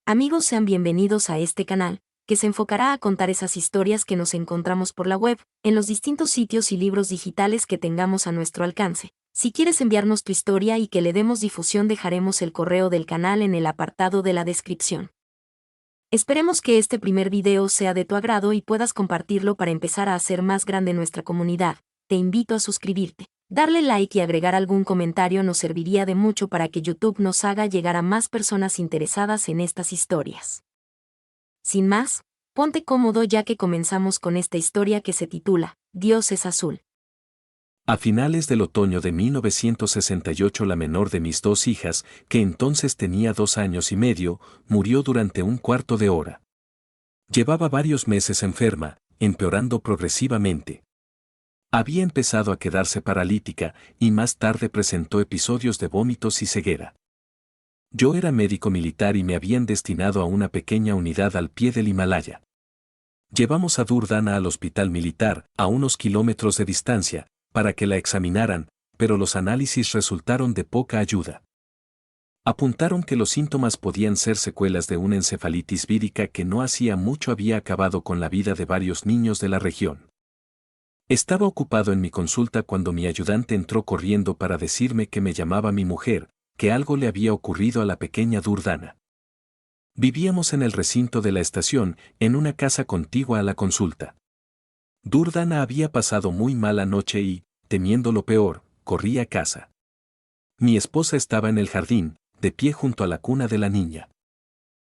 Amigos, sean bienvenidos a este canal, que se enfocará a contar esas historias que nos encontramos por la web, en los distintos sitios y libros digitales que tengamos a nuestro alcance. Si quieres enviarnos tu historia y que le demos difusión, dejaremos el correo del canal en el apartado de la descripción. Esperemos que este primer video sea de tu agrado y puedas compartirlo para empezar a hacer más grande nuestra comunidad. Te invito a suscribirte. Darle like y agregar algún comentario nos serviría de mucho para que YouTube nos haga llegar a más personas interesadas en estas historias. Sin más, ponte cómodo ya que comenzamos con esta historia que se titula Dios es azul. A finales del otoño de 1968 la menor de mis dos hijas, que entonces tenía 2 años y medio, murió durante un cuarto de hora. Llevaba varios meses enferma, empeorando progresivamente. Había empezado a quedarse paralítica y más tarde presentó episodios de vómitos y ceguera. Yo era médico militar y me habían destinado a una pequeña unidad al pie del Himalaya. Llevamos a Durdana al hospital militar, a unos kilómetros de distancia, para que la examinaran, pero los análisis resultaron de poca ayuda. Apuntaron que los síntomas podían ser secuelas de una encefalitis vírica que no hacía mucho había acabado con la vida de varios niños de la región. Estaba ocupado en mi consulta cuando mi ayudante entró corriendo para decirme que me llamaba mi mujer, que algo le había ocurrido a la pequeña Durdana. Vivíamos en el recinto de la estación, en una casa contigua a la consulta. Durdana había pasado muy mala noche y, temiendo lo peor, corrí a casa. Mi esposa estaba en el jardín, de pie junto a la cuna de la niña.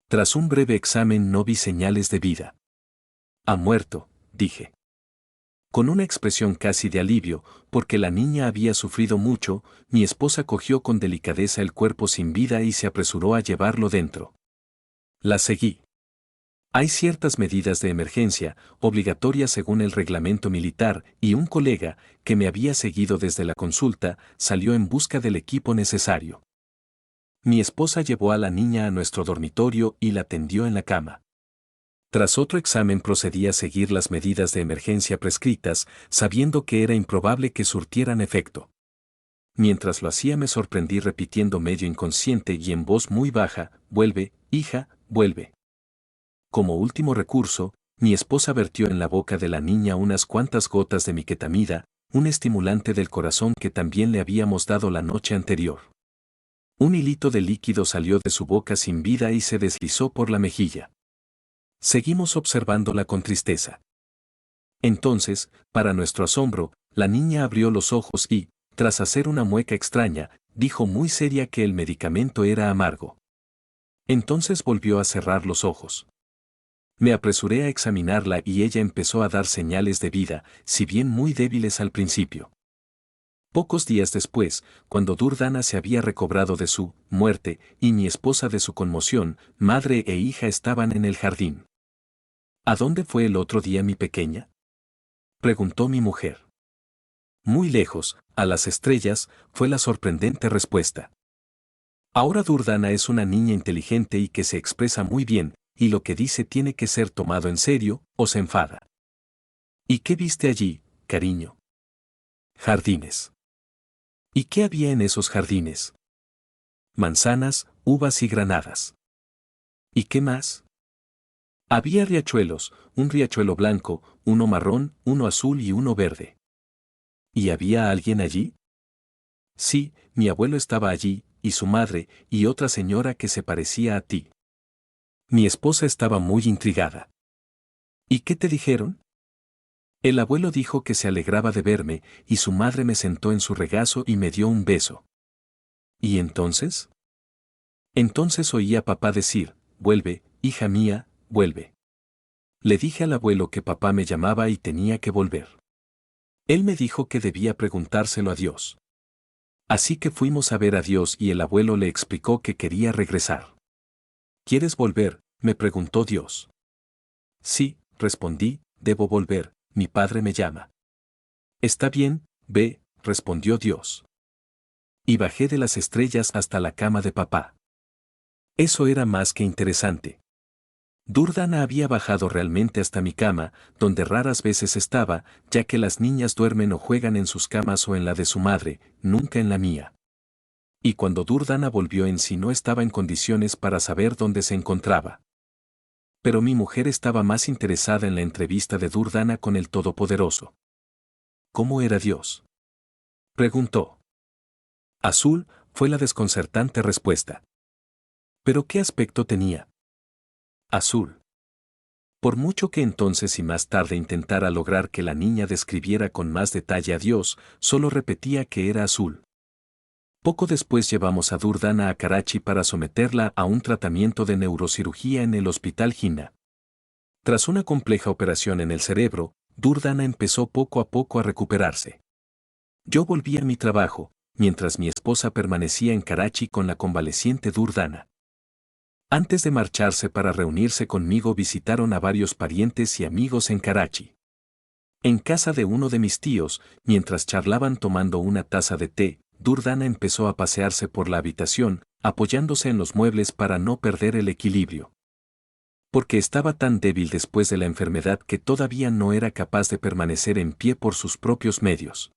Tras un breve examen no vi señales de vida. Ha muerto, dije. Con una expresión casi de alivio, porque la niña había sufrido mucho, mi esposa cogió con delicadeza el cuerpo sin vida y se apresuró a llevarlo dentro. La seguí. Hay ciertas medidas de emergencia, obligatorias según el reglamento militar, y un colega, que me había seguido desde la consulta, salió en busca del equipo necesario. Mi esposa llevó a la niña a nuestro dormitorio y la tendió en la cama. Tras otro examen procedí a seguir las medidas de emergencia prescritas, sabiendo que era improbable que surtieran efecto. Mientras lo hacía me sorprendí repitiendo medio inconsciente y en voz muy baja, «Vuelve, hija, vuelve». Como último recurso, mi esposa vertió en la boca de la niña unas cuantas gotas de miquetamida, un estimulante del corazón que también le habíamos dado la noche anterior. Un hilito de líquido salió de su boca sin vida y se deslizó por la mejilla. Seguimos observándola con tristeza. Entonces, para nuestro asombro, la niña abrió los ojos y, tras hacer una mueca extraña, dijo muy seria que el medicamento era amargo. Entonces volvió a cerrar los ojos. Me apresuré a examinarla y ella empezó a dar señales de vida, si bien muy débiles al principio. Pocos días después, cuando Durdana se había recobrado de su muerte y mi esposa de su conmoción, madre e hija estaban en el jardín. ¿A dónde fue el otro día mi pequeña?, preguntó mi mujer. Muy lejos, a las estrellas, fue la sorprendente respuesta. Ahora Durdana es una niña inteligente y que se expresa muy bien, y lo que dice tiene que ser tomado en serio, o se enfada. ¿Y qué viste allí, cariño? Jardines. ¿Y qué había en esos jardines? Manzanas, uvas y granadas. ¿Y qué más? Había riachuelos, un riachuelo blanco, uno marrón, uno azul y uno verde. ¿Y había alguien allí? Sí, mi abuelo estaba allí, y su madre, y otra señora que se parecía a ti. Mi esposa estaba muy intrigada. ¿Y qué te dijeron? El abuelo dijo que se alegraba de verme, y su madre me sentó en su regazo y me dio un beso. ¿Y entonces? Entonces oí a papá decir, «Vuelve, hija mía, vuelve». Le dije al abuelo que papá me llamaba y tenía que volver. Él me dijo que debía preguntárselo a Dios. Así que fuimos a ver a Dios y el abuelo le explicó que quería regresar. ¿Quieres volver?, me preguntó Dios. Sí, respondí, debo volver, mi padre me llama. Está bien, ve, respondió Dios. Y bajé de las estrellas hasta la cama de papá. Eso era más que interesante. Durdana había bajado realmente hasta mi cama, donde raras veces estaba, ya que las niñas duermen o juegan en sus camas o en la de su madre, nunca en la mía. Y cuando Durdana volvió en sí no estaba en condiciones para saber dónde se encontraba. Pero mi mujer estaba más interesada en la entrevista de Durdana con el Todopoderoso. ¿Cómo era Dios?, preguntó. Azul, fue la desconcertante respuesta. ¿Pero qué aspecto tenía? Azul. Por mucho que entonces y más tarde intentara lograr que la niña describiera con más detalle a Dios, solo repetía que era azul. Poco después llevamos a Durdana a Karachi para someterla a un tratamiento de neurocirugía en el Hospital Jinnah. Tras una compleja operación en el cerebro, Durdana empezó poco a poco a recuperarse. Yo volví a mi trabajo, mientras mi esposa permanecía en Karachi con la convaleciente Durdana. Antes de marcharse para reunirse conmigo visitaron a varios parientes y amigos en Karachi. En casa de uno de mis tíos, mientras charlaban tomando una taza de té, Durdana empezó a pasearse por la habitación, apoyándose en los muebles para no perder el equilibrio. Porque estaba tan débil después de la enfermedad que todavía no era capaz de permanecer en pie por sus propios medios.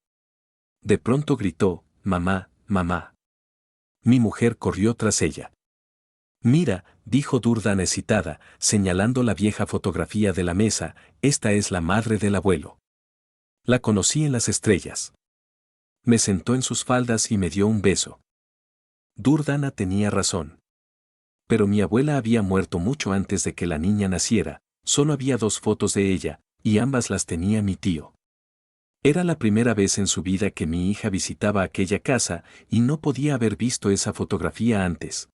De pronto gritó, «Mamá, mamá». Mi mujer corrió tras ella. «Mira», dijo Durdana excitada, señalando la vieja fotografía de la mesa, «esta es la madre del abuelo. La conocí en las estrellas». Me sentó en sus faldas y me dio un beso. Durdana tenía razón. Pero mi abuela había muerto mucho antes de que la niña naciera, solo había 2 fotos de ella, y ambas las tenía mi tío. Era la primera vez en su vida que mi hija visitaba aquella casa, y no podía haber visto esa fotografía antes.